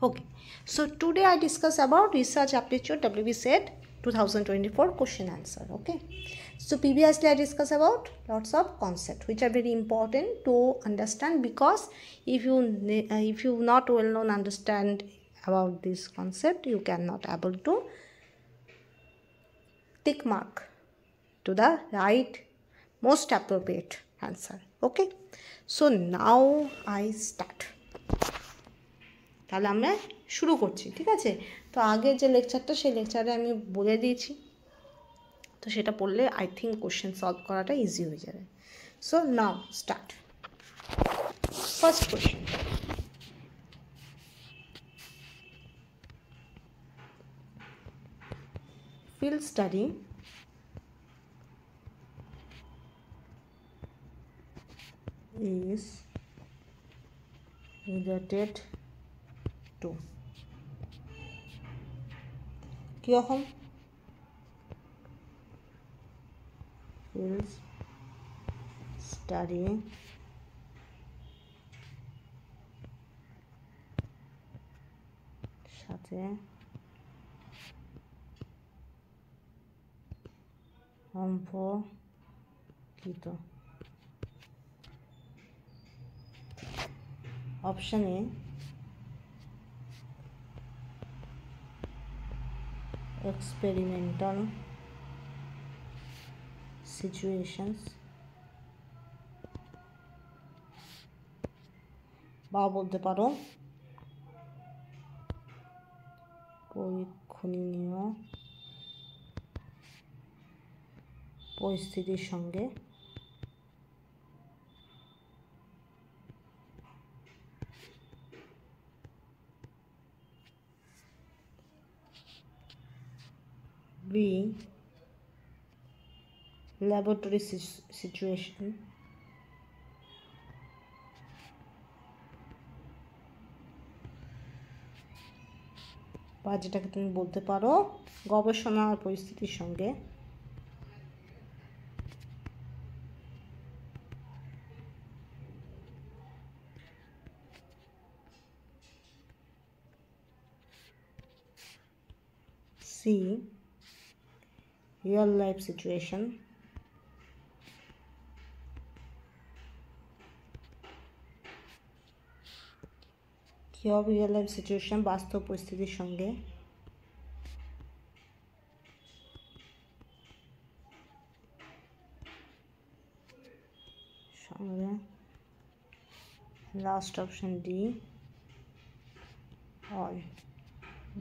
Okay, so today I discuss about research aptitude WB set 2024 question answer. Okay, so previously I discussed about lots of concepts which are very important to understand, because if you not well known understand about this concept, you cannot able to tick mark to the right most appropriate answer. Okay, so now I start. তাহলে আমরা শুরু করছি, ঠিক আছে? তো আগে যে লেকচারটা, সেই লেকচারে আমি বলে দিয়েছি, তো সেটা পড়লে আই থিঙ্ক কোশ্চেন সলভ করাটা ইজি হয়ে যাবে। So now start. First question, field study is related to কীরকম? field study সাথে সম্পর্কিত। অপশন এ experimental situations বা বলতে পারো পরীক্ষণীয় পরিস্থিতির সঙ্গে বি laboratory situation বা যেটাকে তুমি বলতে পারো গবেষণার পরিস্থিতির সঙ্গে সি real life situation কি হবে? রিয়েল লাইফ সিচুয়েশন বাস্তব পরিস্থিতির সঙ্গে সঙ্গে লাস্ট অপশন ডি অল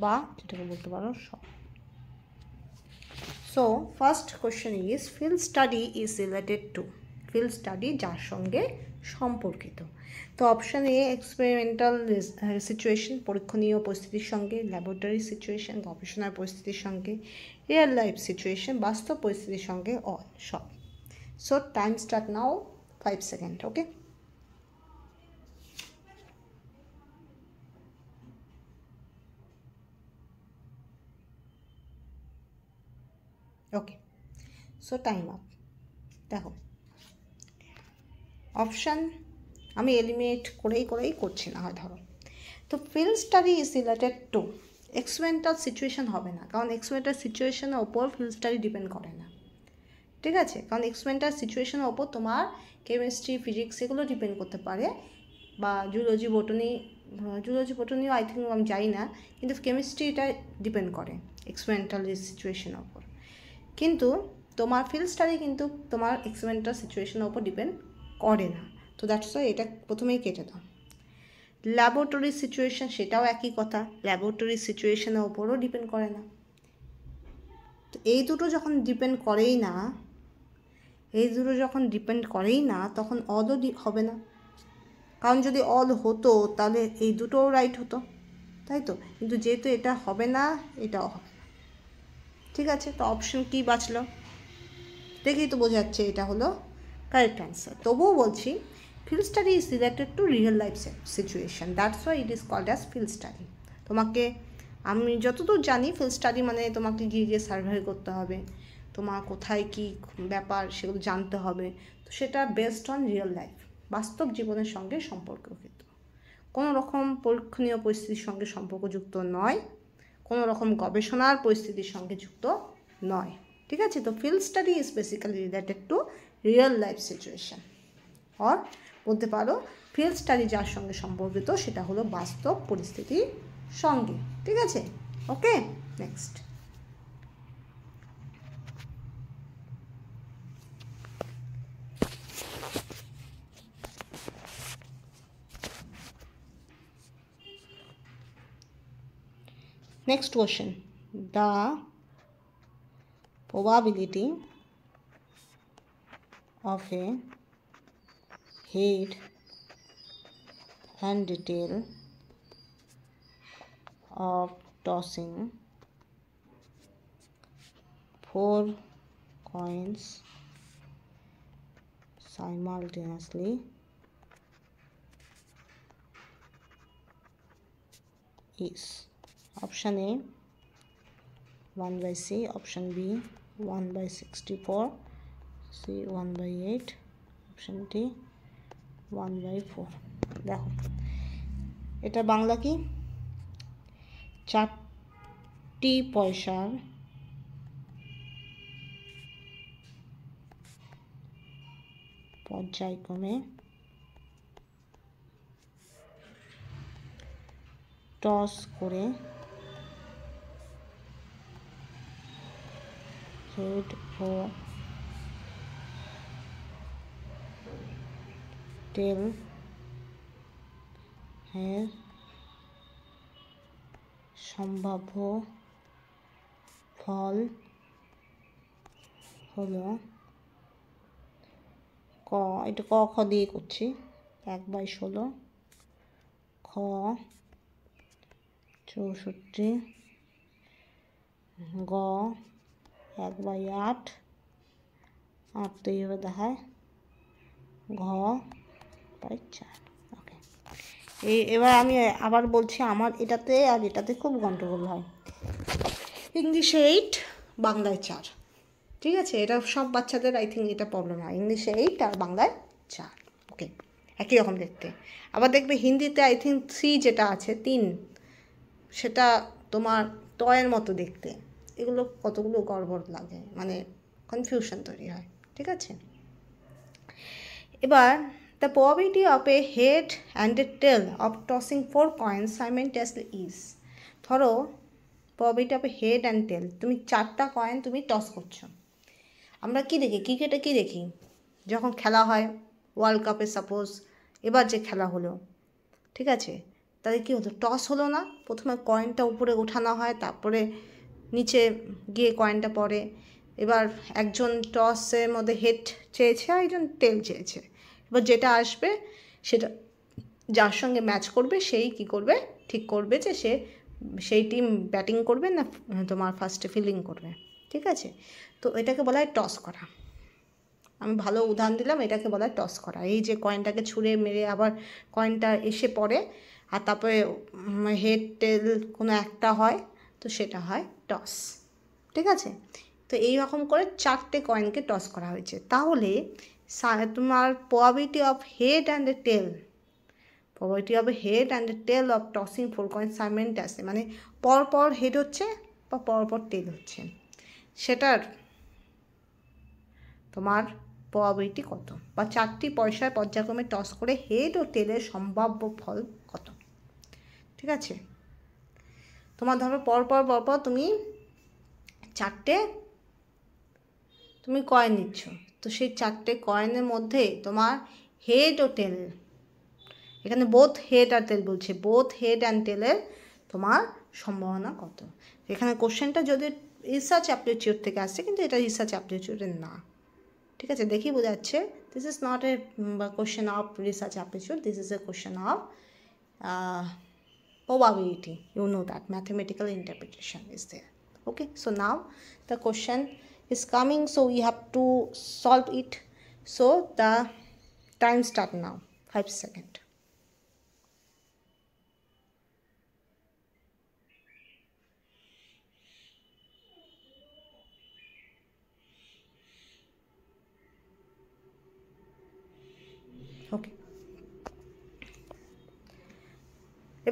বা যেটাকে বলতে পারো সব। So first question is field study is related two, field study যার সঙ্গে সম্পর্কিত। তো অপশান এ এক্সপেরিমেন্টাল সিচুয়েশন পরীক্ষণীয় পরিস্থিতির সঙ্গে, ল্যাবরেটরি সিচুয়েশন গবেষণার পরিস্থিতির সঙ্গে, রিয়েল লাইফ সিচুয়েশন বাস্তব পরিস্থিতির সঙ্গে, অল সব। So time start now, 5 second. Okay, okay, so time up. দেখো অপশান আমি এলিমিনেট করেই করছি না হয়, ধরো তো field study is related to experimental situation হবে না, কারণ এক্সপেরিমেন্টাল সিচুয়েশনের ওপর ফিল্ড স্টাডি ডিপেন্ড করে না, ঠিক আছে? কারণ এক্সপেরিমেন্টাল সিচুয়েশনের ওপর তোমার কেমিস্ট্রি ফিজিক্স এগুলো ডিপেন্ড করতে পারে, বা জুলজি বটনিও আই থিঙ্ক আমি জানি না, কিন্তু কেমিস্ট্রিটা ডিপেন্ড করে এক্সপেরিমেন্টাল সিচুয়েশনের ওপর। কিন্তু তোমার ফিল্ড স্টাডি কিন্তু তোমার এক্সপেরিমেন্টাল সিচুয়েশনের ওপর ডিপেন্ড করে না, তো দ্যাটস ওয়াই এটা প্রথমেই কেটে দাও। ল্যাবরেটরি সিচুয়েশন সেটাও একই কথা, ল্যাবরেটরি সিচুয়েশনের ওপরও ডিপেন্ড করে না। তো এই দুটো যখন ডিপেন্ড করেই না, তখন অলও হবে না, কারণ যদি অল হতো তাহলে এই দুটোও রাইট হতো, তাই তো? কিন্তু যেহেতু এটা হবে না, এটাও হবে না, ঠিক আছে? তো অপশন কি বাঁচলো দেখেই তো বোঝা যাচ্ছে এটা হলো কারেক্ট অ্যান্সার। তবুও বলছি field study is related to real life situation, that's why it is called as field study. তোমাকে আমি যতদূর জানি ফিল্ড স্টাডি মানে তোমাকে গিয়ে সার্ভে করতে হবে, তোমার কোথায় কী ব্যাপার সেগুলো জানতে হবে, তো সেটা বেসড অন রিয়েল লাইফ, বাস্তব জীবনের সঙ্গে সম্পর্কিত কোনো রকম পরীক্ষণীয় পরিস্থিতির সঙ্গে সম্পর্কযুক্ত নয়, কোনো রকম গবেষণার পরিস্থিতির সঙ্গে যুক্ত নয়। ঠিক আছে, তো field study is basically related to real life situation, or বলতে পারো ফিল্ড স্টাডি যার সঙ্গে সম্পর্কিত সেটা হলো বাস্তব পরিস্থিতির সঙ্গে। ঠিক আছে, okay, next. Next question. The probability of a head and tail of tossing 4 coins simultaneously is option A 1/c, option B 1/64, C 1/8, option D 1/4। দেখো এটা বাংলা কি, 4টি পয়সার পর্যায়ক্রমে টস করে হেড ও টেল এর সম্ভাব্য ফল হলো ক, এটা ক খ দিয়ে করছি, 1/16, খ 64, গ 1/8, 8 তো এইভাবে দেখায়, ঘ 4। ওকে, এবার আমি আবার বলছি, আমার এটাতে আর এটাতে খুব গন্ডগোল হয়। ইংলিশে 8, বাংলায় 4। ঠিক আছে, এটা সব বাচ্চাদের আই থিঙ্ক এটা প্রবলেম হয়, ইংলিশে 8 আর বাংলায় 4। ওকে, একই রকম দেখতে। আবার দেখবে হিন্দিতে আই থিঙ্ক 3 যেটা আছে 3, সেটা তোমার টয়ের মতো দেখতে। এগুলো কতগুলো গড়বড় লাগে, মানে কনফিউশন তৈরি হয়। ঠিক আছে, এবার the probability of a head and a tail of tossing 4 coins simultaneously is, ধরো probability of a head and tail, তুমি 4টা কয়েন তুমি টস করছো। আমরা কি দেখি, ক্রিকেটে কি দেখি, যখন খেলা হয় ওয়ার্ল্ড কাপে, সাপোজ এবার যে খেলা হলো, ঠিক আছে, তাহলে কী হতো, টস হলো না, প্রথমে কয়েনটা উপরে ওঠানো হয়, তারপরে নিচে গিয়ে কয়েনটা পড়ে। এবার একজন টসের মধ্যে হেড চেয়েছে আর একজন টেল চেয়েছে, এবার যেটা আসবে সেটা যার সঙ্গে ম্যাচ করবে সেই কি করবে, ঠিক করবে যে সে সেই টিম ব্যাটিং করবে না তোমার ফার্স্টে ফিল্ডিং করবে। ঠিক আছে, তো এটাকে বলা হয় টস করা। আমি ভালো উদাহরণ দিলাম, এটাকে বলা হয় টস করা। এই যে কয়েনটাকে ছুঁড়ে মেরে আবার কয়েনটা এসে পড়ে আর তারপরে হেড টেল কোনো একটা হয়, তো সেটা হয় টস। ঠিক আছে, তো এই রকম করে 4টে কয়েনকে টস করা হয়েছে। তাহলে তোমার probability of head and a tail, probability of head and a tail of tossing 4 coins simultaneously, মানে পরপর হেড হচ্ছে বা পরপর টেল হচ্ছে, সেটার তোমার প্রবাবিলিটি কত, বা 4টি পয়সার পর্যায়ক্রমে টস করে হেড ও টেলের সম্ভাব্য ফল কত। ঠিক আছে, তোমার ধরো পরপর তুমি 4টে তুমি কয়েন নিচ্ছ, তো সেই 4টে কয়েনের মধ্যে তোমার হেড ও টেল, এখানে বোথ হেড আর টেল বলছে, বোথ হেড অ্যান্ড টেলের তোমার সম্ভাবনা কত। এখানে কোশ্চেনটা যদি রিসার্চ অ্যাপ্টিটিউড থেকে আসছে, কিন্তু এটা রিসার্চ অ্যাপ্টিটিউডের না। ঠিক আছে, দেখি বোঝা যাচ্ছে, this is not a question of research aptitude, this is a question of probability. You know that mathematical interpretation is there. Okay, so now the question is coming, so we have to solve it. So the time start now, 5 seconds. Okay,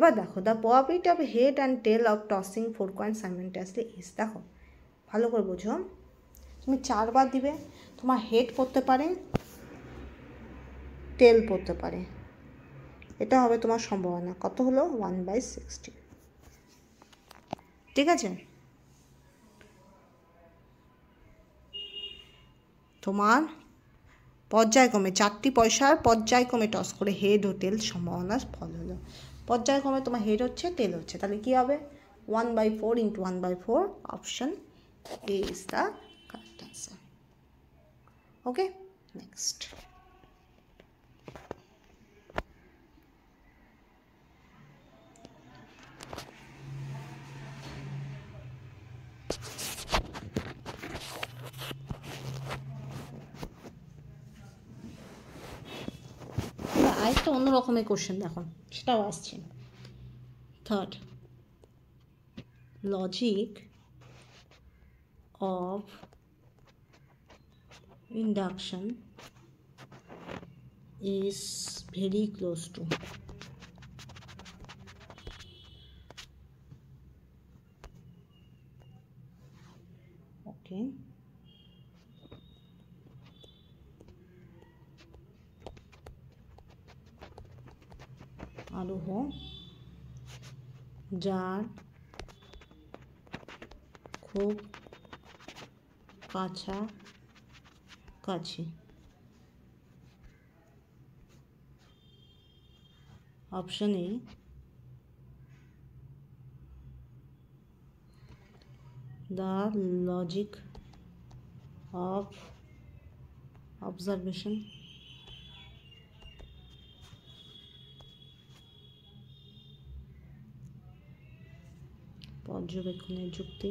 এবার দেখো the probability of head and tail of tossing 4 coin simultaneously is, দেখো ভালো করে বোঝো, তুমি 4 বার দিবে, তোমার head পড়তে পারে, টেল পড়তে পারে, এটা হবে তোমার সম্ভাবনা। কত হলো? 1/60, ঠিক আছে? তোমার পর্যায়ক্রমে 4টি পয়সার পর্যায়ক্রমে টস করে হেড ও টেল সম্ভাবনার ফল হলো। পর্যায়ক্রমে তোমার হেড হচ্ছে, টেল হচ্ছে, তাহলে কী হবে? 1/4 × 1/4, option A is the correct answer. Okay, next. আরেকটা অন্য রকমের কোশ্চেন দেখো, সেটাও আসছে। Third, logic of induction is very close to, okay, আরোহ যার খুব কাছাকাছি, option a the logic of observation পর্যবেক্ষণের যুক্তি,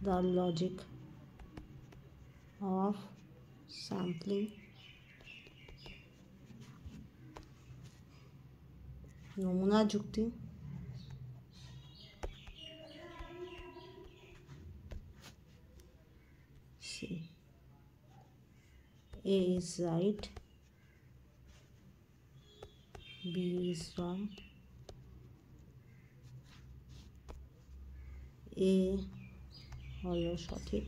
the logic of sampling, নমুনা যুক্তি, C, A is right, B is wrong, A হলো সঠিক,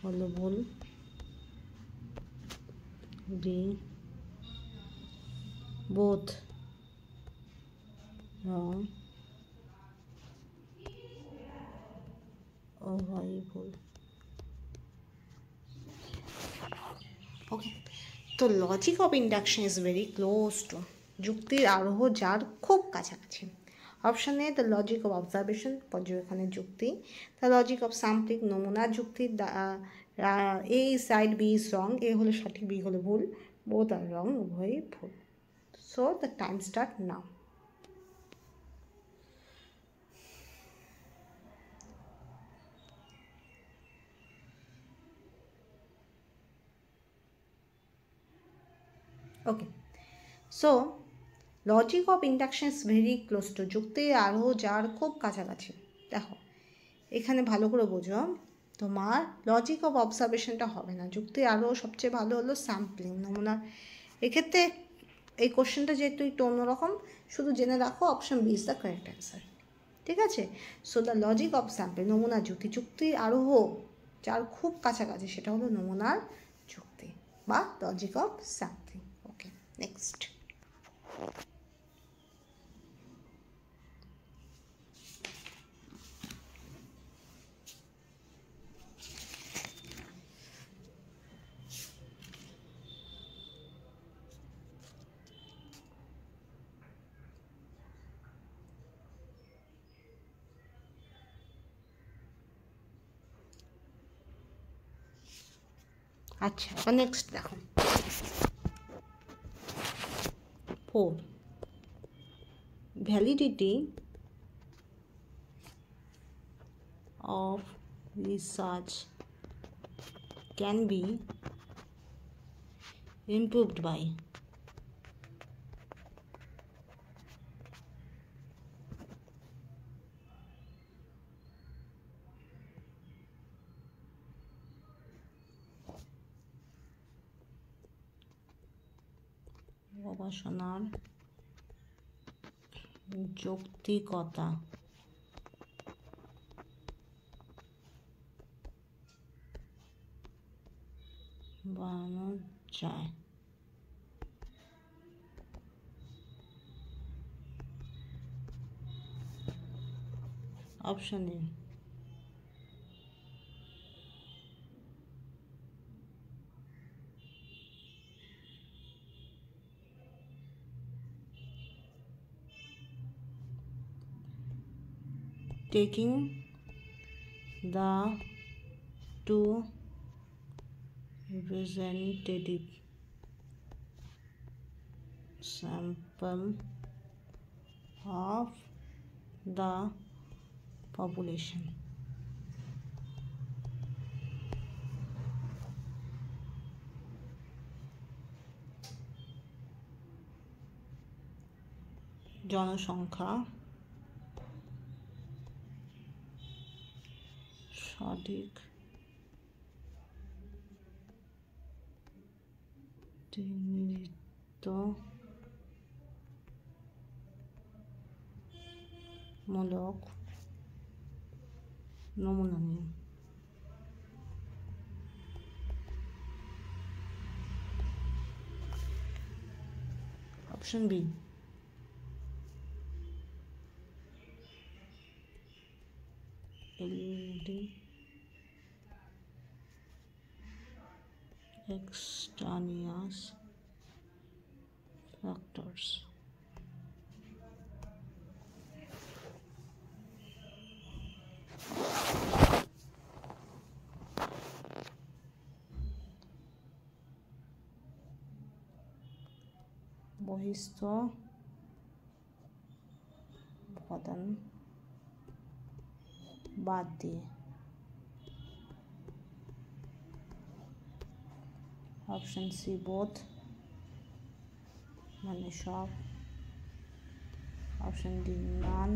হলো ভুল, D both wrong, উভয়ই ভুল। ওকে, তো logic of induction is very close to, যুক্তির আরোহ যার খুব কাছাকাছি। Option a the logic of observation, পর্যবেক্ষণের যুক্তি, দ্য লজিক অফ সাম্পলিং, নমুনার যুক্তি, a is right, b is wrong, a হলো সঠিক, বি হলো ভুল, বোথ আর রং, উভয়ই ভুল। So the time start now. Okay, so logic of induction is very close to, যুক্তির আরোহ যার খুব কাছাকাছি। দেখো এখানে ভালো করে বোঝো, তোমার লজিক অফ অবজারভেশনটা হবে না, যুক্তির আরোহ সবচেয়ে ভালো হলো স্যাম্পলিং, নমুনা। এক্ষেত্রে এই কোশ্চেনটা যেহেতু একটু অন্যরকম, শুধু জেনে রাখো option B is the correct answer, ঠিক আছে? So the logic of sampling, নমুনার যুক্তি, যুক্তির আরোহ যার খুব কাছাকাছি সেটা হলো নমুনার যুক্তি বা logic of sampling. Okay, next. আচ্ছা, এবার নেক্সট দেখো 4, validity of research can be improved by, গবেষণার যৌক্তিকতা বাড়ানো যায়। Option A taking the two representative sample of the population জনসংখ্যা সঠিক মূলক নমুনা নিয়ে option B eliminating extraneous factors বহিস্থ উপাদান বাদ দিয়ে অপশন সি বোথ মানে সব অপশন ডি নান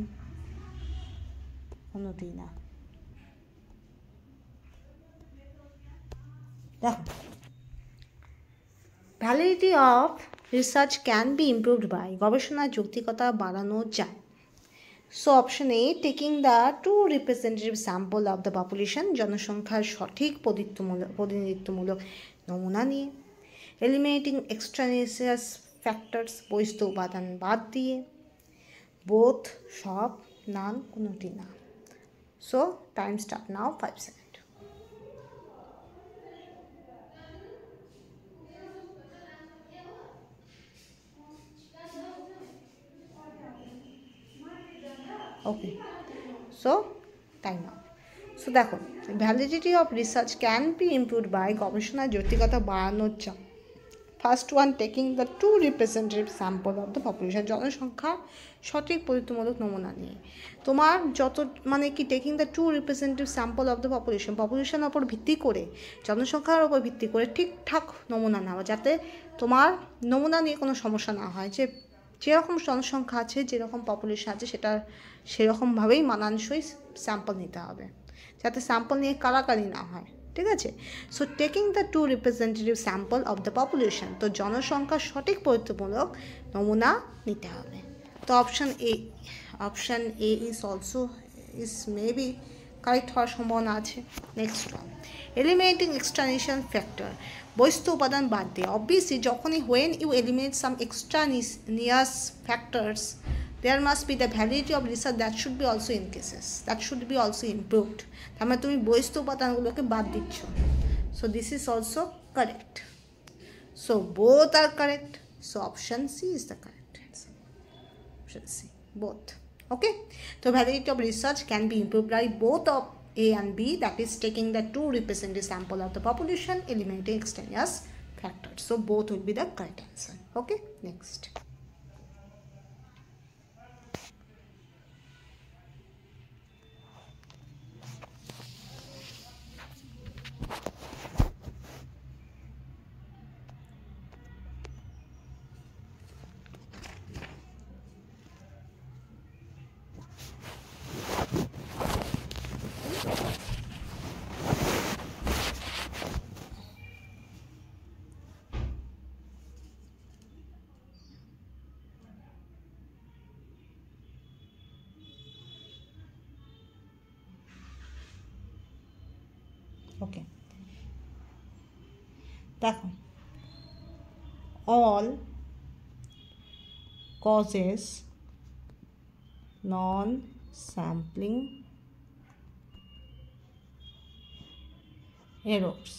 কোনোটি না দেখো validity of research can be improved by গবেষণার যৌক্তিকতা বাড়ানো যায় so option A taking the two representative sample of the population জনসংখ্যার সঠিক প্রতিনিধিত্বমূলক নমুনা নিয়ে এলিমিনেটিং এক্সট্রানিয়াস ফ্যাক্টরস বহিস্থ উপাদান বাদ দিয়ে বোথ সব নান কোনোটি না so time start now 5 second okay so time up so দেখো validity of research can be improved by গবেষণার যৌক্তিকতা বাড়ানোর যা first one taking the two representative sample of the population জনসংখ্যার সঠিক প্রতিনিধিত্বমূলক নমুনা নিয়ে তোমার যত মানে কি taking the two representative sample of the পপুলেশনের ওপর ভিত্তি করে জনসংখ্যার ওপর ভিত্তি করে ঠিকঠাক নমুনা নেওয়া যাতে তোমার নমুনা নিয়ে কোনো সমস্যা না হয় যে যেরকম জনসংখ্যা আছে যেরকম পপুলেশন আছে সেটা সেরকমভাবেই মানানসই স্যাম্পল নিতে হবে যাতে স্যাম্পল নিয়ে কারাকারি না হয় ঠিক আছে so taking the two representative sample of the population তো জনসংখ্যার সঠিক পরিত্বমূলক নমুনা নিতে হবে তো option A is also is maybe correct হওয়ার সম্ভাবনা আছে next one eliminating extraneous factor বহিস্থ উপাদান বাদ দিয়ে অবভিয়াসলি যখনই when you eliminate some extraneous factors there must be the validity of research that should be also in cases that should be also improved তার মানে তুমি বহিস্থ উপাদানগুলোকে বাদ দিচ্ছ so this is also correct so both are correct so option C is the correct answer option C both okay so validity of research can be improved by both of A and B that is taking the two representative sample of the population eliminating extraneous factors so both will be the correct answer okay next ওকে, দেখো, all causes non-sampling errors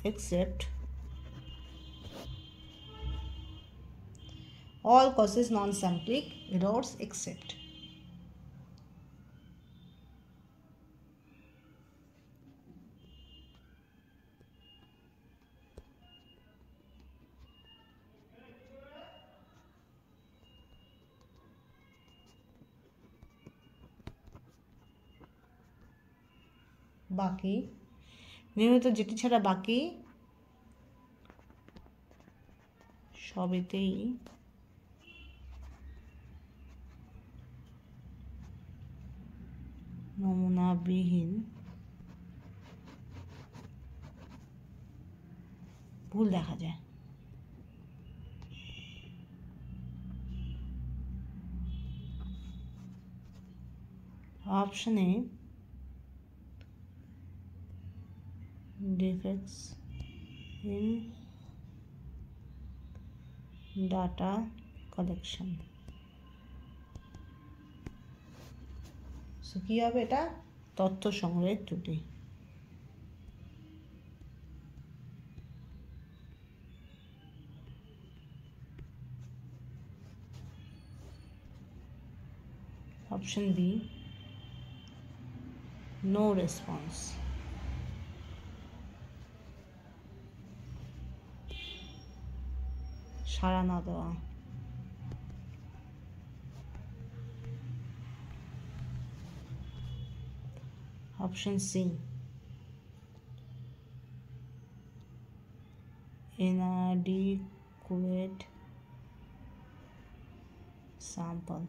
except all causes non-sampling errors except বাকি নিয়মিত যেটি ছাড়া বাকি সবেতেই নমুনাবিহীন ভুল দেখা যায়। Option A defects in data collection, so কি হবে, এটা তথ্য সংগ্রহের ত্রুটি। অপশন বি নো রেসপন্স, সাড়া না দেওয়া। অপশন সি inadequate sample,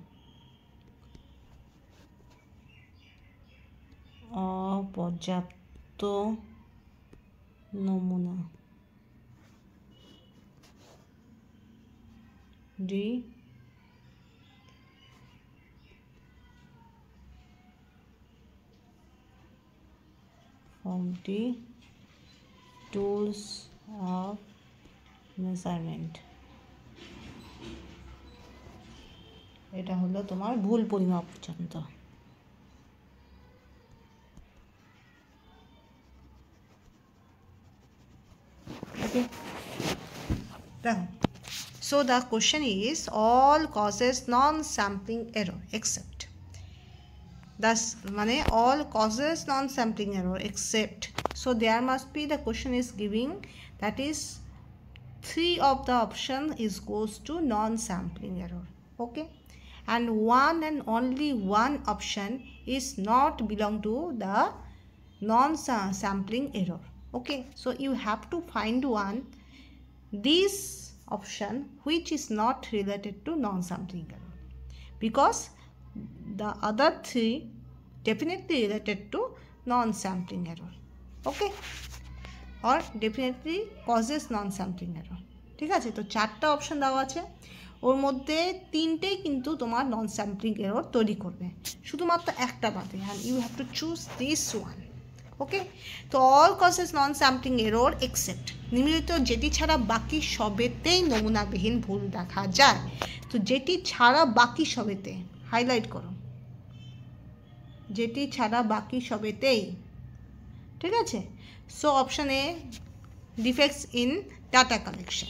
অপর্যাপ্ত নমুনা। D faulty tools of measurement, এটা হলো তোমার ভুল পরিমাপ যন্ত্র। Okay, done. So the question is all causes non-sampling error except, thus মানে all causes non-sampling error except, so there must be, the question is giving, that is 3 of the option is goes to non-sampling error. Okay, and one and only one option is not belong to the non-sampling error. Okay, so you have to find one this option which is not related to non-sampling error, because the other 3 definitely related to non-sampling error. Okay, or definitely causes non-sampling error. ঠিক আছে, তো 4টা option দেওয়া আছে, ওর মধ্যে 3টেই কিন্তু তোমার নন sampling error তৈরি করবে, শুধুমাত্র একটা বাদে, and you have to choose this one. Okay, তো all causes non sampling error except, নিম্নলিখিত যেটি ছাড়া বাকি সবেতেই নমুনাবিহীন ভুল দেখা যায়। তো যেটি ছাড়া বাকি সবেতে, হাইলাইট করো, যেটি ছাড়া বাকি সবেতেই। ঠিক আছে, so option A defects in data collection.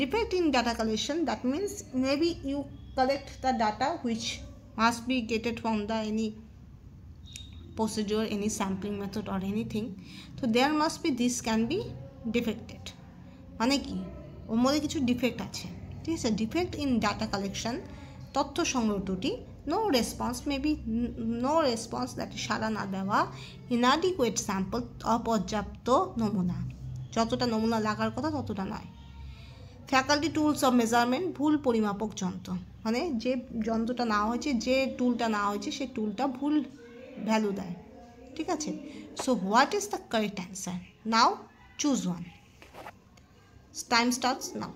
Defect in data collection, that means maybe you collect the data which must be gated from the any procedure, any sampling method or anything, so there must be, this can be defected, মানে কি ওর মধ্যে কিছু defect আছে। ঠিক আছে, defect in data collection, তথ্য সংগ্রহ ত্রুটি, no response, maybe no response, that সাড়া না দেওয়া, ইনঅ্যাডিকুয়েট স্যাম্পল, অপর্যাপ্ত নমুনা, যতটা নমুনা লাগার কথা ততটা নয়, ফ্যাকাল্টি টুলস অফ মেজারমেন্ট, ভুল পরিমাপক যন্ত্র, মানে যে যন্ত্রটা নেওয়া হয়েছে, যে টুলটা নেওয়া হয়েছে সেই টুলটা ভুল ভ্যালু দেয়। ঠিক আছে, so what is the correct answer? Now choose one, time starts now.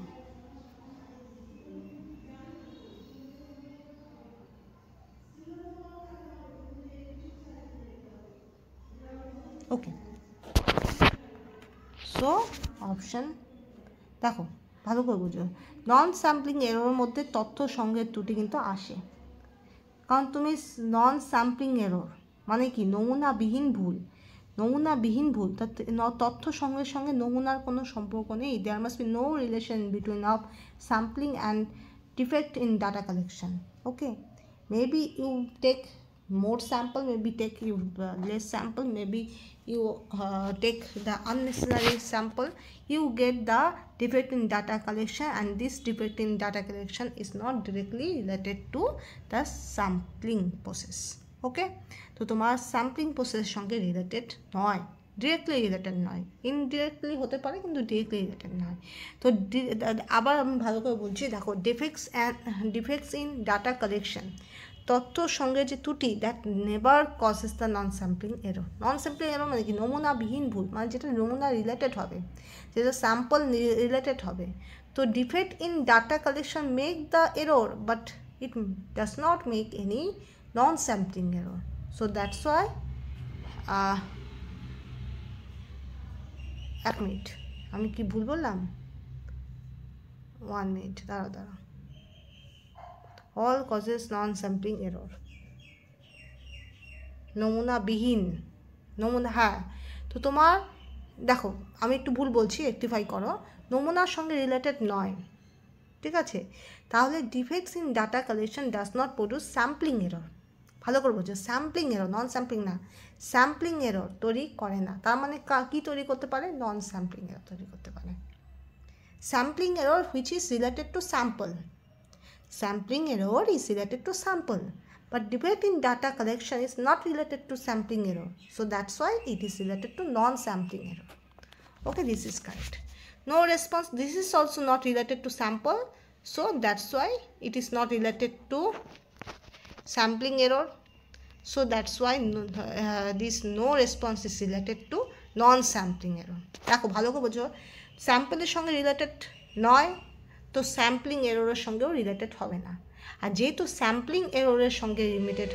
Okay, so option দেখো ভালো করে বুঝো, নন স্যাম্পলিং এররের মধ্যে তথ্য সংগ্রহের ত্রুটি কিন্তু আসে, কারণ তুমি নন স্যাম্পলিং এরর মানে কি নমুনাবিহীন ভুল, নমুনাবিহীন ভুল তথ্য সংগ্রহের সঙ্গে নমুনার কোনো সম্পর্ক নেই, there must be no relation between of sampling and defect in data collection. Okay, maybe you take more sample, maybe take you less sample, maybe you take the unnecessary sample, you get the defect in data collection, and this defect in data collection is not directly related to the sampling process. Okay, তো তোমার sampling process সঙ্গে related নয়, directly related নয়, indirectly হতে পারে কিন্তু directly related নয়। তো আবার আমি ভালো করে বলছি, দেখো ডিফেক্টস ইন ডাটা কালেকশন, তথ্য সঙ্গে যে ত্রুটি, that never causes the non sampling error. Non sampling error মানে কি নমুনাবিহীন ভুল, মানে যেটা নমুনা রিলেটেড হবে, যেটা স্যাম্পল রিলেটেড হবে। তো defect in data collection make the error, but it does not make any non sampling error. So that's why, এক মিনিট আমি কি ভুল বললাম, 1 মিনিট দাঁড়া, all causes non sampling error, নমুনাবিহীন, নমুনা, হ্যাঁ। তো তোমার দেখো আমি একটু ভুল বলছি, রেকটিফাই করো, নমুনার সঙ্গে রিলেটেড নয়, ঠিক আছে? তাহলে defects in data collection does not produce sampling error. ভালো করে বলছো, স্যাম্পলিং এরর, নন স্যাম্পলিং না, স্যাম্পলিং এরর তৈরি করে না। তার মানে কী তৈরি করতে পারে? নন স্যাম্পলিং এরর তৈরি করতে পারে। Sampling error which is related two sample, sampling error is related two sample, but defect in data collection is not related to sampling error, so that's why it is related to non-sampling error. Okay, this is correct. No response, this is also not related to sample, so that's why it is not related to sampling error, so that's why this no response is related to non-sampling error. দেখো ভালো করে বোঝো, স্যাম্পলের সঙ্গে related নয় তো sampling এররের সঙ্গেও related হবে না। আর যেহেতু স্যাম্পলিং এররের সঙ্গে রিলেটেড,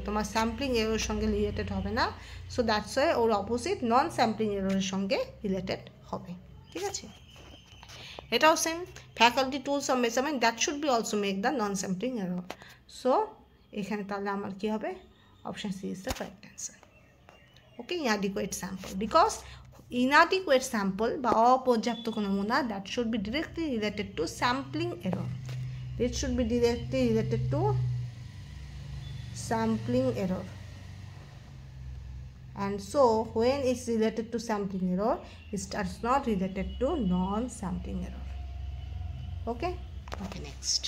তোমার স্যাম্পলিং এররের সঙ্গে রিলেটেড হবে না, so that's why or opposite non sampling এররের সঙ্গে রিলেটেড হবে, ঠিক আছে? এটাও same, faculty tools of measurement that should be also make the non sampling error. So এখানে তাহলে আমার কী হবে? Option C is the correct answer. Okay, inadequate sample, because inadequate sample বা অপর্যাপ্ত কোনো নমুনা, that should be directly related to sampling error, it should be directly related to sampling error, and so when it's related to sampling error, it is not related to non-sampling error. Okay, next.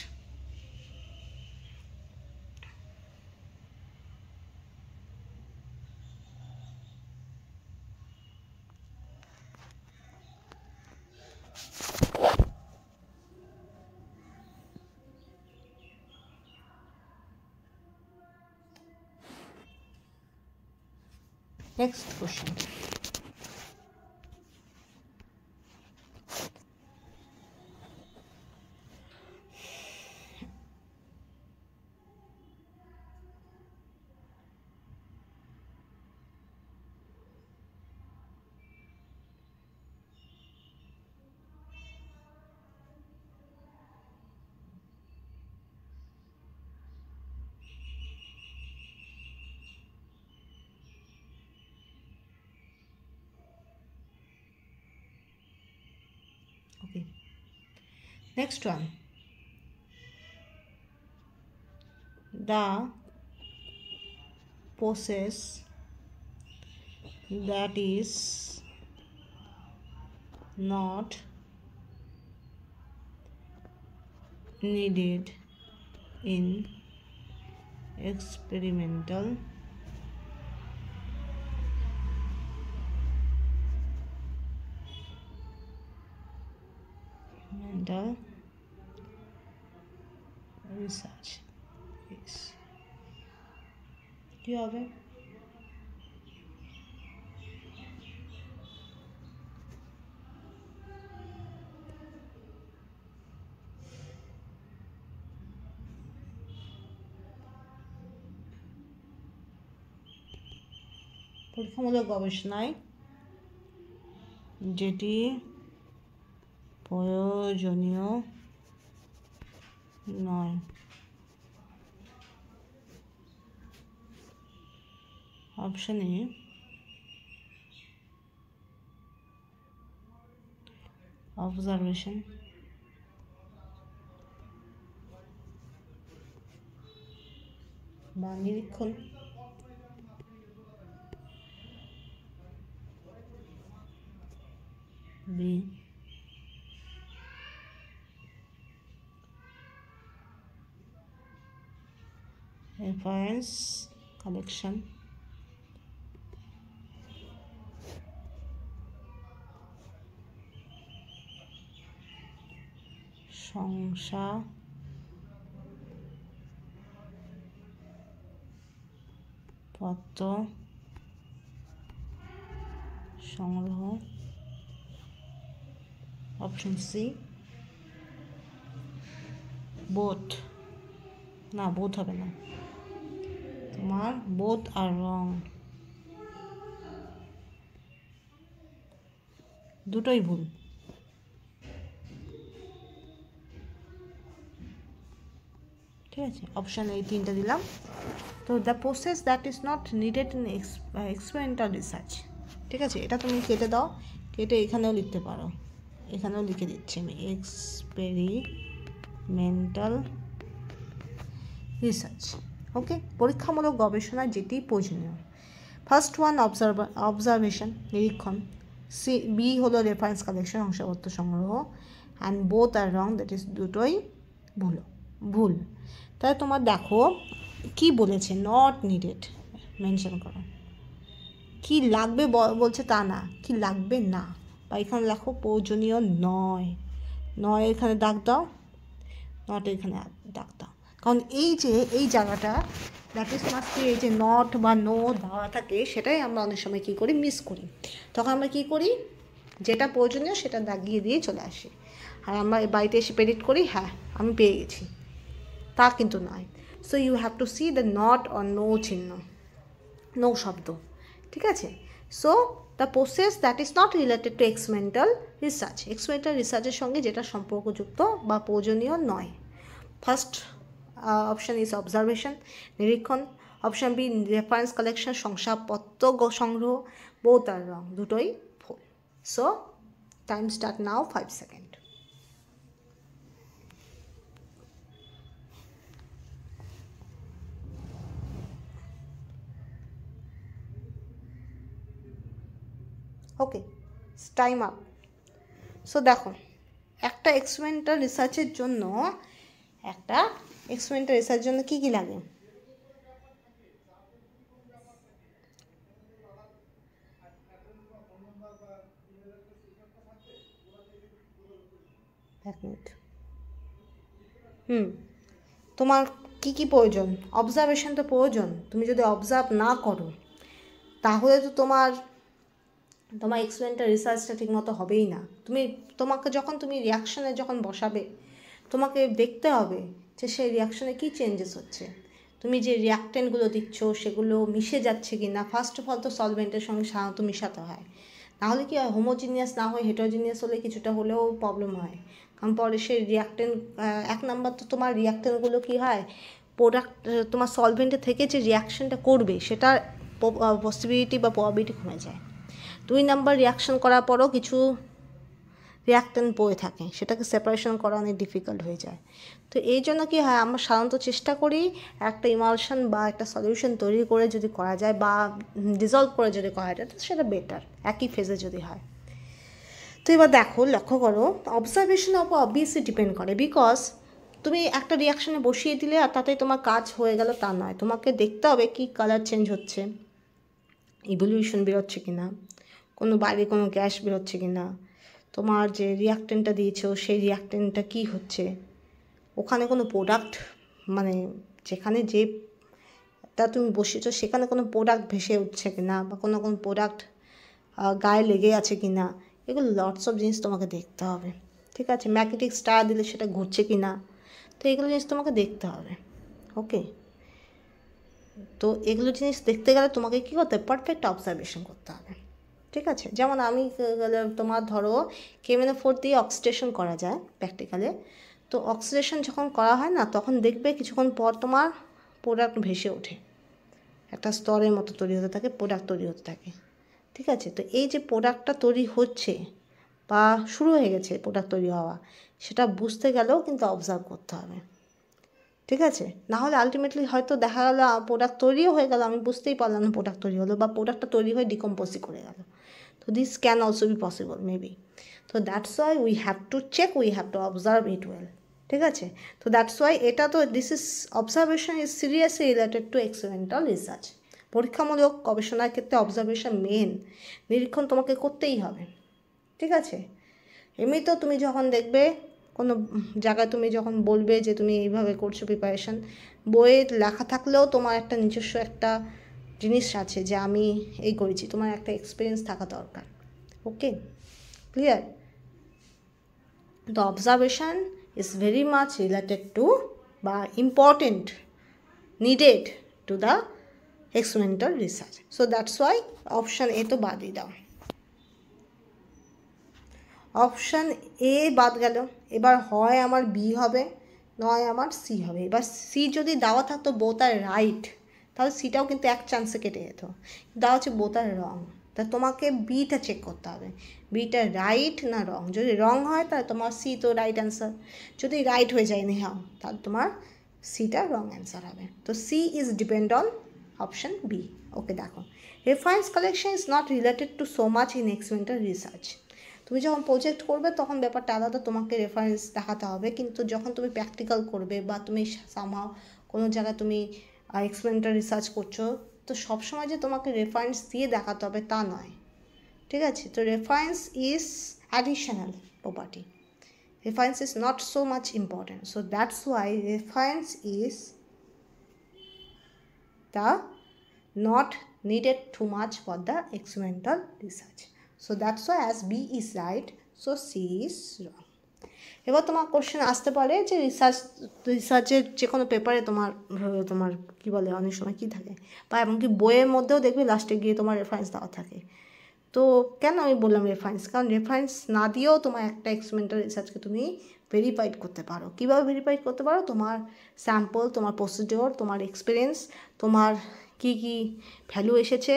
Next question. Okay, next one, the process that is not needed in experimental research is কি হবে? পরীক্ষামূলক গবেষণায় যেটি প্রয়োজনীয় নয়। Option A observation, বা নিরীক্ষণ, B reference collection, শংসাপত্র সংগ্রহ। Option C both. না, বোথ হবে না, তোমার বোথ আর রং, দুটোই ভুল। ঠিক আছে, অপশান এই তিনটা দিলাম। তো the process that is not needed in experimental research. ঠিক আছে, এটা তুমি কেটে দাও, কেটে এখানেও লিখতে পারো, এখানেও লিখে দিচ্ছি আমি, এক্সপেরিমেন্টাল রিসার্চ। ওকে, পরীক্ষামূলক গবেষণা যেটি প্রয়োজনীয়। ফার্স্ট ওয়ান অবজারভেশন, নিরীক্ষণ। সি বি হলো রেফারেন্স কালেকশন, শংসাপত্র সংগ্রহ। And both are wrong, that is দুটোই ভুল। তাহলে তোমার দেখো কি বলেছে, নট নিডেড মেনশন করো। কি লাগবে বলছে তা না, কি লাগবে না, বা এখানে লেখো প্রয়োজনীয় নয়, নয় এখানে দাগ দাও, নট এখানে দাগ দাও। কারণ এই যে এই জায়গাটা দ্যাট ইজ মাস্ট, এই যে নট বা নো দেওয়া থাকে, সেটাই আমরা অনেক সময় কী করি, মিস করি। তখন আমরা কী করি, যেটা প্রয়োজনীয় সেটা দাগিয়ে দিয়ে চলে আসি, আর আমরা বাড়িতে এসে প্রেডিক্ট করি হ্যাঁ আমি পেয়ে গেছি, তা কিন্তু নয়। So you have to see the not or no চিহ্ন, নো শব্দ। ঠিক আছে, so the process that is not related to experimental research, experimental রিসার্চের সঙ্গে যেটা সম্পর্কযুক্ত বা প্রয়োজনীয় নয়। ফার্স্ট অপশান ইজ অবজারভেশন, নিরীক্ষণ। অপশান বি রেফারেন্স কালেকশন, শংসাপত্র সংগ্রহ। বোথ আর রং, দুটোই ভুল। So time start now, 5 second. Okay, time up. So দেখো, একটা এক্সপেরিমেন্টাল রিসার্চের জন্য কী কী লাগে? এক মিনিট। তোমার কি কি প্রয়োজন? অবজারভেশন তো প্রয়োজন। তুমি যদি অবজার্ভ না করো তাহলে তো তোমার এক্সপেরিমেন্টাল রিসার্চটা ঠিকমতো হবেই না। তোমাকে যখন তুমি রিয়াকশানে যখন বসাবে, তোমাকে দেখতে হবে যে সেই রিয়াকশানে কী চেঞ্জেস হচ্ছে, তুমি যে রিয়াক্টেন্টগুলো দিচ্ছ সেগুলো মিশে যাচ্ছে কি না। ফার্স্ট অফ অল তো সলভেন্টের সঙ্গে সাধারণত মিশাতে হয়, নাহলে কি হয়, হোমোজিনিয়াস না হয় হেটারোজিনিয়াস হলে কিছুটা হলেও প্রবলেম হয়। কারণ পরে সেই রিয়াক্টেন্ট, এক নাম্বার তো তোমার রিয়াক্টেন্টগুলো কী হয়, প্রোডাক্ট তোমার সলভেন্টের থেকে যে রিয়াকশানটা করবে সেটার পসিবিলিটি বা প্রবাবিলিটি কমে যায়। 2 নাম্বার রিয়াকশান করার পরও কিছু রিয়াক্টেন্ট পড়ে থাকে, সেটাকে সেপারেশন করা অনেক ডিফিকাল্ট হয়ে যায়। তো এই জন্য কী হয়, আমরা সাধারণত চেষ্টা করি একটা ইমালশন বা একটা সলিউশন তৈরি করে যদি করা যায় বা ডিজলভ করে যদি করা যায় তো সেটা বেটার, একই ফেজে যদি হয়। তো এবার দেখো, লক্ষ্য করো, অবজারভেশনের ওপর অবভিয়াসলি ডিপেন্ড করে। বিকজ তুমি একটা রিয়াকশানে বসিয়ে দিলে আর তাতেই তোমার কাজ হয়ে গেল তা নয়, তোমাকে দেখতে হবে কি কালার চেঞ্জ হচ্ছে, ইভলিউশন বেরোচ্ছে কি না, কোনো বাইরে কোনো গ্যাস বেরোচ্ছে কি না, তোমার যে রিয়াক্টেন্টটা দিয়েছো সেই রিয়াক্টেন্টটা কী হচ্ছে, ওখানে কোনো প্রোডাক্ট, মানে যেখানে যেটা তুমি বসিয়েছো সেখানে কোনো প্রোডাক্ট ভেসে উঠছে কি না, বা কোনো প্রোডাক্ট গায়ে লেগে আছে কি না, এগুলো লটস অফ জিনিস তোমাকে দেখতে হবে। ঠিক আছে, ম্যাগনেটিক স্টার দিলে সেটা ঘুরছে কি না, তো এগুলো জিনিস তোমাকে দেখতে হবে। ওকে, তো এগুলো জিনিস দেখতে গেলে তোমাকে কী করতে হবে, পারফেক্ট অবজারভেশন করতে হবে। ঠিক আছে, যেমন আমি তোমার ধরো KMnO4 দিয়ে অক্সিডেশন করা যায় প্র্যাকটিক্যালে। তো অক্সিডেশন যখন করা হয় না, তখন দেখবে কিছুক্ষণ পর তোমার প্রোডাক্ট ভেসে ওঠে, একটা স্তরের মতো তৈরি হতে থাকে, প্রোডাক্ট তৈরি হতে থাকে। ঠিক আছে, তো এই যে প্রোডাক্টটা তৈরি হচ্ছে বা শুরু হয়ে গেছে প্রোডাক্ট তৈরি হওয়া, সেটা বুঝতে গেলেও কিন্তু অবজার্ভ করতে হবে। ঠিক আছে, নাহলে আলটিমেটলি হয়তো দেখা গেল প্রোডাক্ট তৈরিও হয়ে গেল, আমি বুঝতেই পারলাম না প্রোডাক্ট তৈরি হলো, বা প্রোডাক্টটা তৈরি হয়ে ডিকম্পোজই করে গেল। তো this can also be possible maybe. তো that's why we have to check, we have to observe it well. ঠিক আছে, তো দ্যাটস ওয়াই এটা তো this is observation is seriously related to experimental research. পরীক্ষামূলক গবেষণার ক্ষেত্রে অবজারভেশন মেন, নিরীক্ষণ তোমাকে করতেই হবে। ঠিক আছে, এমনি তো তুমি যখন দেখবে কোনো জায়গায়, তুমি যখন বলবে যে তুমি এইভাবে করছো প্রিপারেশান, বইয়ে লেখা থাকলেও তোমার একটা নিজস্ব একটা জিনিস আছে যে আমি এই করেছি, তোমার একটা এক্সপিরিয়েন্স থাকা দরকার। ওকে, clear? The observation is very much related to বা important, needed to the experimental research. So that's why option A তো বাদই দাও। অপশান এ বাদ গেল, এবার হয় আমার বি হবে, নয় আমার সি হবে। এবার সি যদি দেওয়া থাকতো বোথ আর রাইট, তাহলে সিটাও কিন্তু এক চান্সে কেটে যেত। দেওয়া হচ্ছে বোথ আর রং, তা তোমাকে বিটা চেক করতে হবে, বিটা রাইট না রং। যদি রং হয় তাহলে তোমার সি তো রাইট অ্যান্সার, যদি রাইট হয়ে যায় নিহাও তাহলে তোমার সিটা রং অ্যান্সার হবে। তো c is depend on option b. Okay, দেখো, reference collection is not related to so much in experimental research. তুমি যখন প্রজেক্ট করবে তখন ব্যাপারটা আলাদা, তোমাকে রেফারেন্স দেখাতে হবে, কিন্তু যখন তুমি প্র্যাকটিক্যাল করবে বা তুমি সামহাও কোনো জায়গায় তুমি এক্সপেরিমেন্টাল রিসার্চ করছো, তো সবসময় যে তোমাকে রেফারেন্স দিয়ে দেখাতে হবে তা নয়। ঠিক আছে, তো reference is additional property, reference is not so much important. So that's Y reference is the not needed too much for the experimental research. So that's why as B is right, so C is wrong. এবার তোমার question আসতে পারে যে রিসার্চের যে কোনো পেপারে তোমার কী বলে, অনেক সময় কী থাকে, বা এমনকি বইয়ের মধ্যেও দেখবে লাস্টে গিয়ে তোমার রেফারেন্স দেওয়া থাকে। তো কেন আমি বললাম রেফারেন্স, কারণ রেফারেন্স না দিয়েও তোমার একটা এক্সপেরিমেন্টাল রিসার্চকে তুমি ভেরিফাইড করতে পারো। কীভাবে ভেরিফাইড করতে পারো? তোমার স্যাম্পল, তোমার প্রসিডিওর, তোমার এক্সপিরিয়েন্স, তোমার কি কি ভ্যালু এসেছে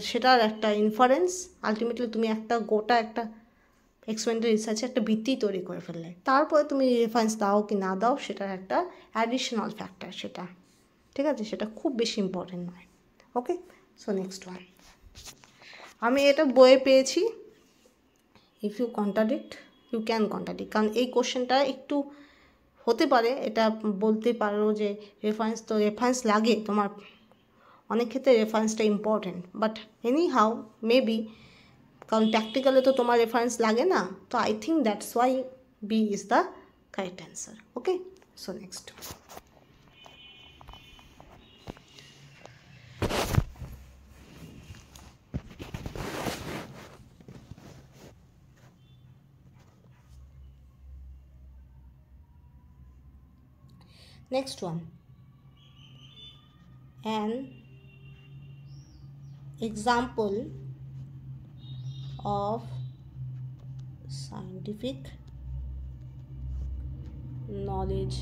সেটার একটা ইনফারেন্স, আলটিমেটলি তুমি একটা গোটা একটা এক্সপেরিমেন্টাল রিসার্চে একটা ভিত্তি তৈরি করে ফেললে। তারপরে তুমি রেফারেন্স দাও কি না দাও সেটার একটা অ্যাডিশনাল ফ্যাক্টর সেটা। ঠিক আছে, সেটা খুব বেশি ইম্পর্টেন্ট নয়। ওকে, সো নেক্সট ওয়ান, আমি এটা বইয়ে পেয়েছি। If you contradict you can contradict, কারণ এই কোশ্চেনটা একটু হতে পারে, এটা বলতে পারো যে রেফারেন্স তো রেফারেন্স লাগে তোমার, অনেক ক্ষেত্রে রেফারেন্সটা important, but anyhow maybe, কারণ প্র্যাকটিক্যালে তো তোমার রেফারেন্স লাগে না। তো I think that's why b is the correct answer. Okay, so next, next one, an example of scientific knowledge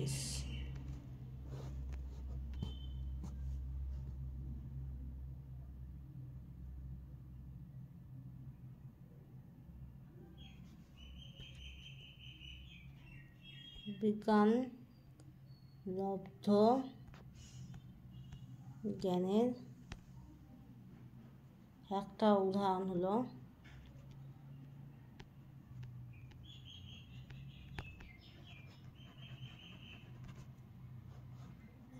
is বিজ্ঞান লব্ধ জ্ঞানের একটা উদাহরণ হলো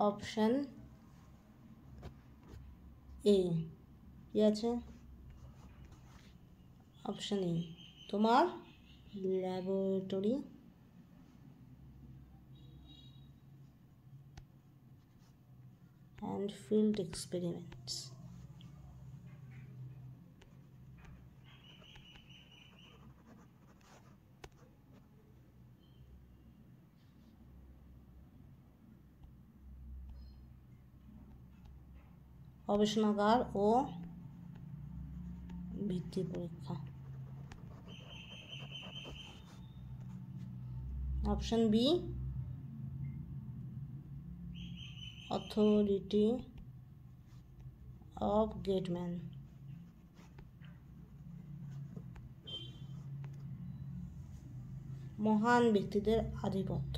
অপশন এ। কি আছে? অপশন এ, তোমার ল্যাবরেটরি and field experiments. গবেষণাগার ও ভিত্তি পরীক্ষা। Option B authority of great man. মহান ব্যক্তিদের আধিপত্য।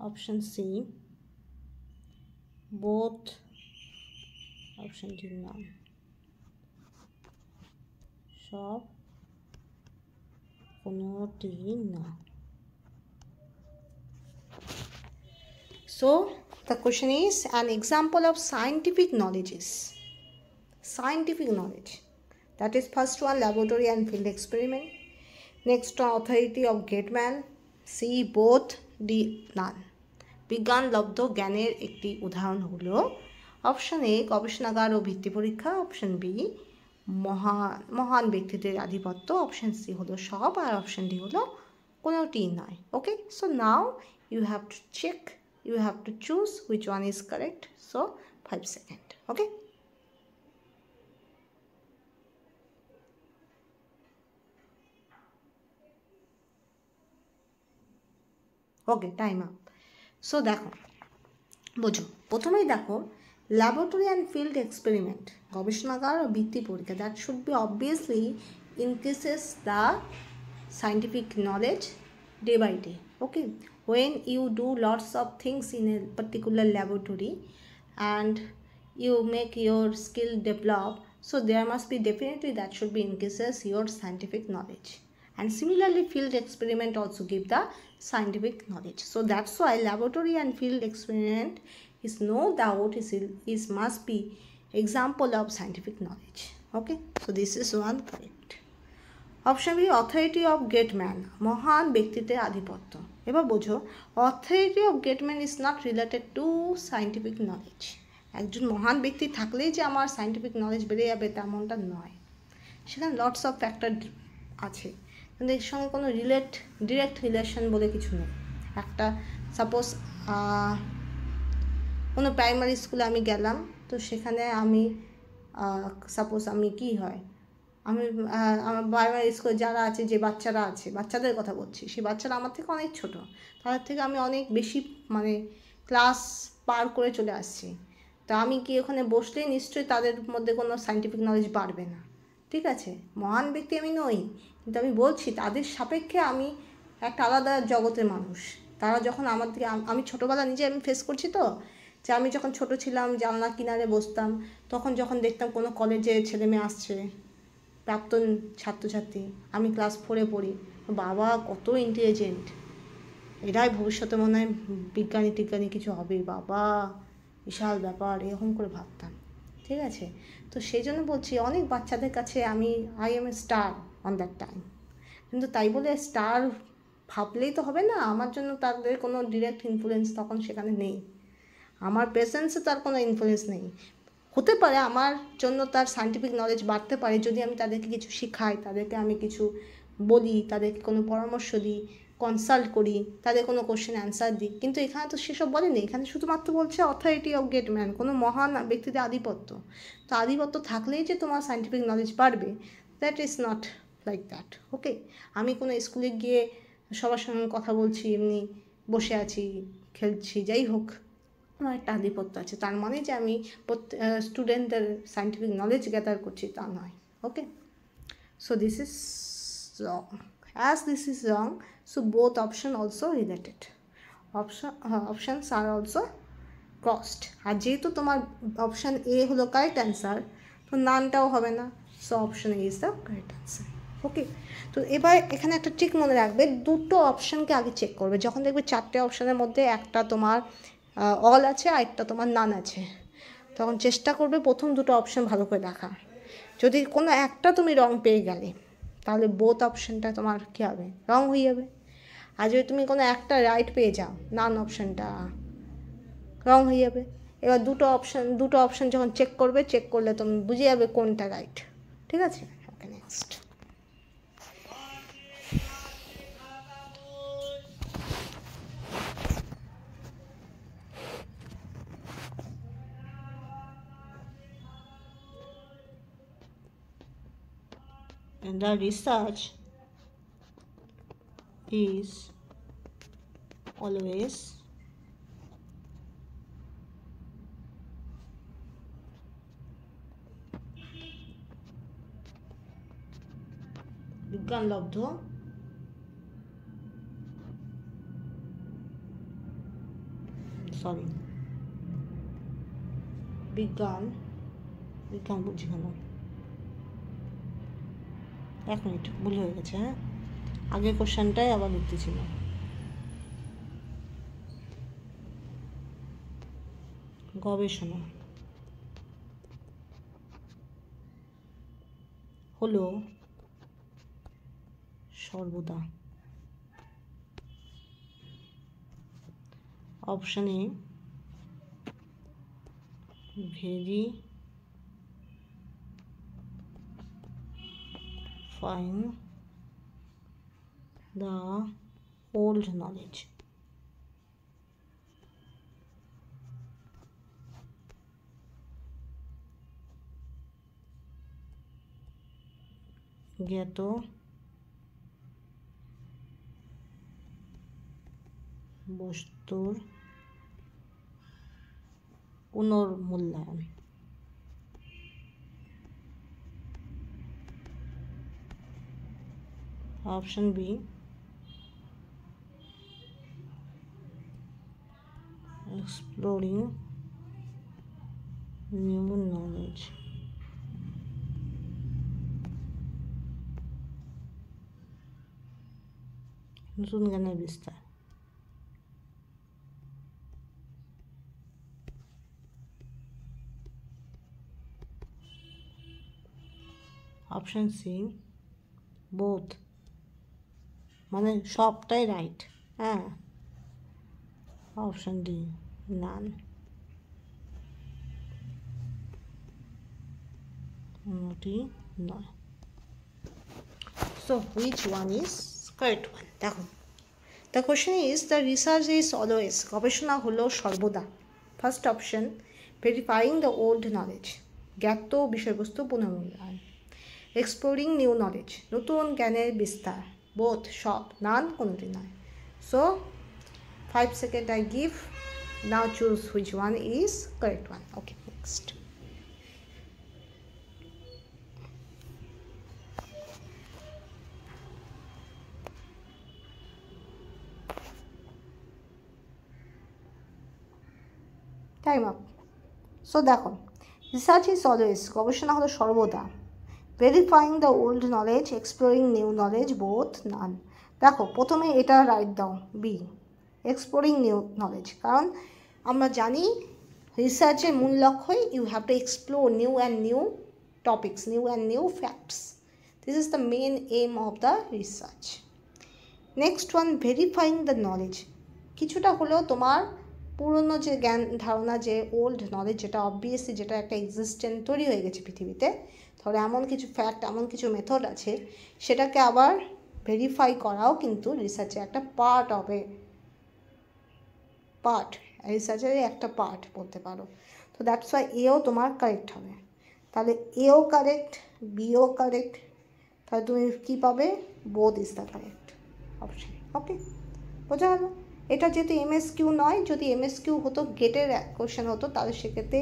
Option C both. অপশনটির নাম সব কোনোটি না। So the question is, an example of scientific knowledge is scientific knowledge. That is first one, laboratory and field experiment. Next one, authority of Gateman. C both. D none. বিজ্ঞান লব্ধ জ্ঞানের একটি উদাহরণ হলো অপশন এ গবেষণাগার ও ভিত্তি পরীক্ষা, অপশন বি মহান ব্যক্তিদের আধিপত্য, অপশন সি হলো সব, আর অপশন ডি হলো কোনোটি নয়। Okay, so now you have to check, you have to choose which one is correct. So 5 seconds. Okay, okay, time up. So দেখো বোঝো, প্রথমেই দেখো ল্যাবরেটরি অ্যান্ড ফিল্ড এক্সপেরিমেন্ট, গবেষণাগার ও ভিত্তি পরীক্ষা, that should B obviously increases the scientific knowledge day by day. Okay, when you do lots of things in a particular laboratory and you make your skill develop, so there must be definitely that should be increases your scientific knowledge. And similarly field experiment also give the scientific knowledge. So that's why laboratory and field experiment is no doubt is must be example of scientific knowledge. Okay, so this is one correct. Option B authority of great man, মহান ব্যক্তিত্বের আধিপত্য। এবার বোঝো, authority of great man is not related to scientific knowledge. একজন মহান ব্যক্তি থাকলেই যে আমার সায়েন্টিফিক নলেজ বেড়ে যাবে তেমনটা নয়, সেখানে লটস অফ ফ্যাক্টর আছে, কিন্তু এর সঙ্গে কোনো ডিরেক্ট রিলেশন বলে কিছু নেই। একটা সাপোজ কোনো প্রাইমারি স্কুলে আমি গেলাম, তো সেখানে আমি সাপোজ আমি কি হয়, আমি আমার প্রাইমারি স্কুলে যারা আছে, যে বাচ্চারা আছে, বাচ্চাদের কথা বলছি, সেই বাচ্চারা আমার থেকে অনেক ছোটো, তাদের থেকে আমি অনেক বেশি মানে ক্লাস পার করে চলে আসছি। তো আমি কি ওখানে বসলেই নিশ্চয়ই তাদের মধ্যে কোনো সায়েন্টিফিক নলেজ বাড়বে না। ঠিক আছে, মহান ব্যক্তি আমি নই, কিন্তু আমি বলছি তাদের সাপেক্ষে আমি একটা আলাদা জগতের মানুষ। তারা যখন আমার দিকে, আমি ছোটোবেলা নিজে আমি ফেস করছি, তো যে আমি যখন ছোট ছিলাম জানলা কিনারে বসতাম, তখন যখন দেখতাম কোনো কলেজে ছেলে মেয়ে আসছে, প্রাক্তন ছাত্রছাত্রী, আমি ক্লাস 4-এ পড়ি, বাবা কত ইন্টেলিজেন্ট, এরাই ভবিষ্যতে মনে হয় বিজ্ঞানী টিজ্ঞানী কিছু হবে, বাবা বিশাল ব্যাপার, এরকম করে ভাবতাম। ঠিক আছে, তো সেই জন্য বলছি অনেক বাচ্চাদের কাছে আমি I M A star on that time, কিন্তু তাই বলে স্টার ভাবলেই তো হবে না, আমার জন্য তাদের কোনো ডিরেক্ট ইনফ্লুয়েন্স তখন সেখানে নেই, আমার প্রেজেন্সে তার কোনো ইনফ্লুয়েন্স নেই। হতে পারে আমার জন্য তার সায়েন্টিফিক নলেজ বাড়তে পারে যদি আমি তাদেরকে কিছু শেখাই, তাদেরকে আমি কিছু বলি, তাদেরকে কোনো পরামর্শ দিই, কনসাল্ট করি, তাদের কোনো কোশ্চেন অ্যান্সার দিই, কিন্তু এখানে তো সেসব বলেনি, এখানে শুধুমাত্র বলছে অথরিটি অফ গেটম্যান, কোনো মহান ব্যক্তিদের আধিপত্য। তো আধিপত্য থাকলেই যে তোমার সায়েন্টিফিক নলেজ বাড়বে, that is not like that. Okay, আমি কোনো স্কুলে গিয়ে সবার সঙ্গে কথা বলছি, এমনি বসে আছি, খেলছি, যাই হোক, আমার একটা আধিপত্য আছে, তার মানে যে আমি স্টুডেন্টদের সায়েন্টিফিক নলেজ গ্যাদার করছি তা নয়। Okay, so this is wrong. As this is wrong, so both option also related, options are also crossed. আর যেহেতু তোমার অপশান এ হলো কারেক্ট অ্যান্সার, তো নানটাও হবে না, so option a is the correct answer. Okay, তো এবার এখানে একটা ট্রিক মনে রাখবে, দুটো অপশানকে আগে চেক করবে। যখন দেখবে 4টে অপশানের মধ্যে একটা তোমার অল আছে আর একটা তোমার নান আছে, তখন চেষ্টা করবে প্রথম দুটো অপশান ভালো করে দেখা। যদি কোনো একটা তুমি রং পেয়ে গেলে, তাহলে বোথ অপশানটা তোমার কী হবে, রং হয়ে যাবে। আর যদি তুমি কোনো একটা রাইট পেয়ে যাও, নান অপশানটা রং হয়ে যাবে। এবার দুটো অপশান যখন চেক করলে তুমি বুঝে যাবে কোনটা রাইট। ঠিক আছে, okay, next. And the research is always বিজ্ঞানলব্ধ বিজ্ঞান বুঝি কেন, এক মিনিট ভুল হয়ে গেছে, হ্যাঁ আগের কোশ্চেনটাই আবার লিখতে ছিল। গবেষণা হলো সর্বদা, option a verifying the old knowledge, জ্ঞাত বস্তুর পুনর্মূল্যায়ন, option b exploring new knowledge, নতুন জ্ঞানের বিস্তার। অপশন সি বোথ, মানে সবটাই রাইট, হ্যাঁ। অপশন ডি নান, কোনোটি নয়। So which one is correct one? দেখো, the question is the research is always, গবেষণা হলো সর্বদা। First option verifying the old knowledge, জ্ঞাত বিষয়বস্তু পুনর্মূল্যায়ন। এক্সপ্লোরিং নিউ নলেজ, নতুন জ্ঞানের বিস্তার। বোথ, সব। নান, কোনোটি নয়। So 5 seconds I give. Now choose which one is correct one. Okay, next. Time up. So দেখো, রিসার্চ ইজ অলওয়েজ, গবেষণা হলো সর্বদা। Verifying the old knowledge, exploring new knowledge, both, none. দেখো প্রথমে এটা রাইট দাও, বি এক্সপ্লোরিং নিউ নলেজ, কারণ আমরা জানি রিসার্চের মূল লক্ষ্যই you have to explore new and new topics, new and new facts. This is the main aim of the research. Next one verifying the knowledge, কিছুটা হলেও তোমার পুরনো যে জ্ঞান ধারণা, যে ওল্ড নলেজ, যেটা অবভিয়াসলি যেটা একটা এক্সিস্টেন্ট তৈরি হয়ে গেছে পৃথিবীতে, ধরো এমন কিছু ফ্যাক্ট, এমন কিছু মেথড আছে, সেটাকে আবার ভেরিফাই করাও কিন্তু রিসার্চের একটা পার্ট হবে, পার্ট, রিসার্চের একটা পার্ট বলতে পারো। তো দ্যাটস ওয়াই এও তোমার কারেক্ট হবে। তাহলে এও কারেক্ট, বিও কারেক্ট, তাহলে তুমি কী পাবে? Both is the correct option. Okay, বোঝা গেল? এটা যেহেতু এমএসকিউ নয়, যদি এমএসকিউ হতো, গেটের কোশ্চেন হতো, তাহলে সেক্ষেত্রে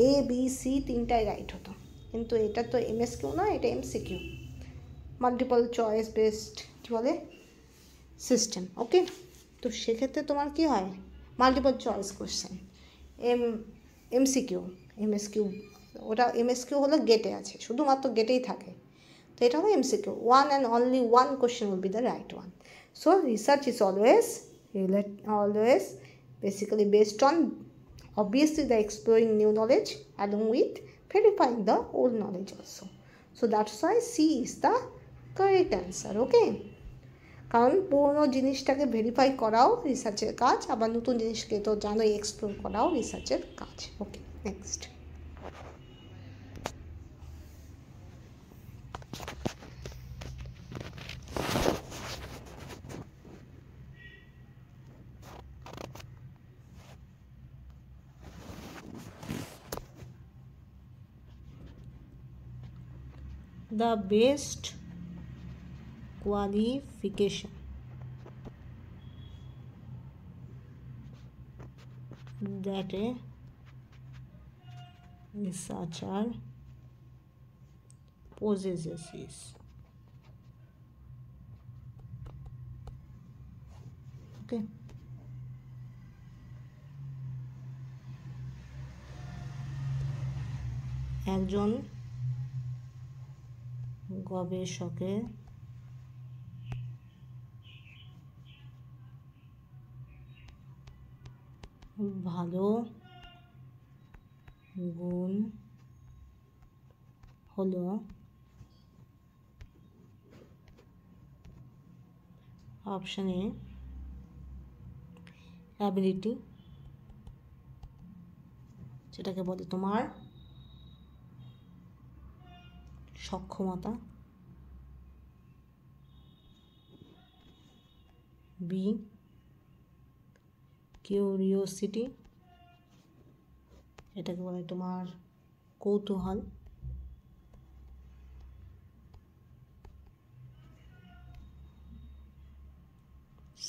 এ বি সি তিনটাই রাইট হতো, কিন্তু এটা তো এমএসকিউ নয়, এটা এমসিকিউ, মাল্টিপল চয়েস বেসড কী বলে সিস্টেম। ওকে, তো সেক্ষেত্রে তোমার কী হয়? মাল্টিপল চয়েস কোশ্চেন, এমসিকিউ, এমএসকিউ, ওটা এমএসকিউ হলো গেটে আছে, শুধুমাত্র গেটেই থাকে, তো এটা হলো MCQ. One and only one question will be the right one. So research is always basically based on obviously the exploring new knowledge along with verifying the old knowledge also. So that's why C is the correct answer. Okay, কারণ পুরনো জিনিসটাকে verify করাও রিসার্চের কাজ, আবার নতুন জিনিসকে তো জানোই এক্সপ্লোর করাও রিসার্চের কাজ। ওকে, next. the best qualification that a researcher possesses is okay. একজন গবেষকের ভালো গুণ হলো অপশন এ অ্যাবিলিটি, যেটাকে বলে তোমার সক্ষমতা, বি কিউরিওসিটি, এটাকে বলে তোমার কৌতূহল,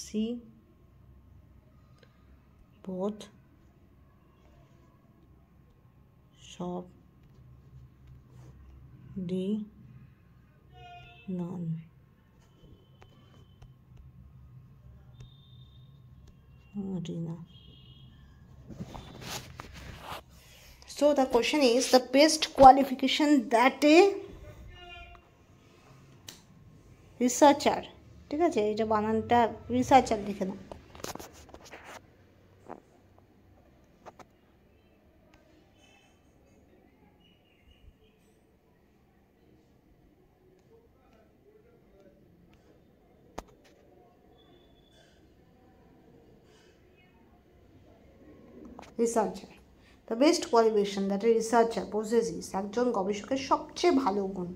সি বোথ, সব, D non. Marina. So the question is the best qualification that a researcher, ঠিক আছে, এটা বানানটা রিসার্চার লিখে নাও। Researcher, the best qualification that a researcher possesses, একজন গবেষকের সবচেয়ে ভালো গুণ।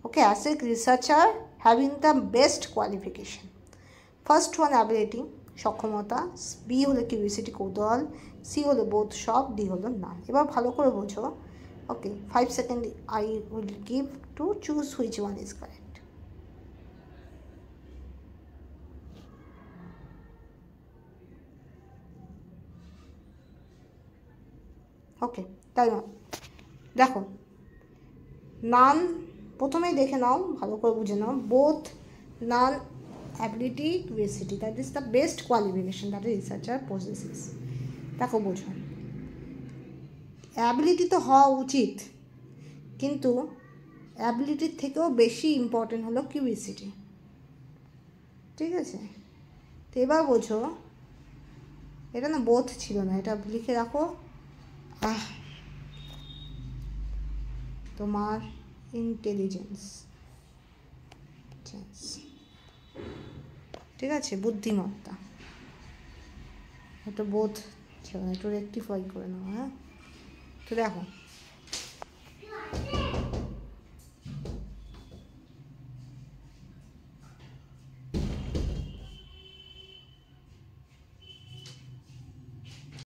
Okay, as a researcher having the best qualification. First one ability, সক্ষমতা, বি হলো কিউরিওসিটি কৌতূহল, সি হলো বোধ সব, ডি হলো নান। এবার ভালো করে বোঝো। Okay, 5 second I will give to choose which one is correct. Okay, তাই দেখো, নান প্রথমেই দেখে নাও, ভালো করে বুঝে নাও। Both, none, ability, curiosity, that is the best qualification that a researcher possesses। দেখো বোঝো, অ্যাবিলিটি তো হওয়া উচিত, কিন্তু অ্যাবিলিটির থেকেও বেশি ইম্পর্টেন্ট হলো কিউরিওসিটি, ঠিক আছে। তো এবার বোঝো, এটা না বোথ ছিল না, এটা লিখে রাখো তোমার ইন্টেলিজেন্স, ঠিক আছে, বুদ্ধিমত্তা। এটা বোধ ছিল না, একটু রেক্টিফাই করে নাও। হ্যাঁ, তো দেখো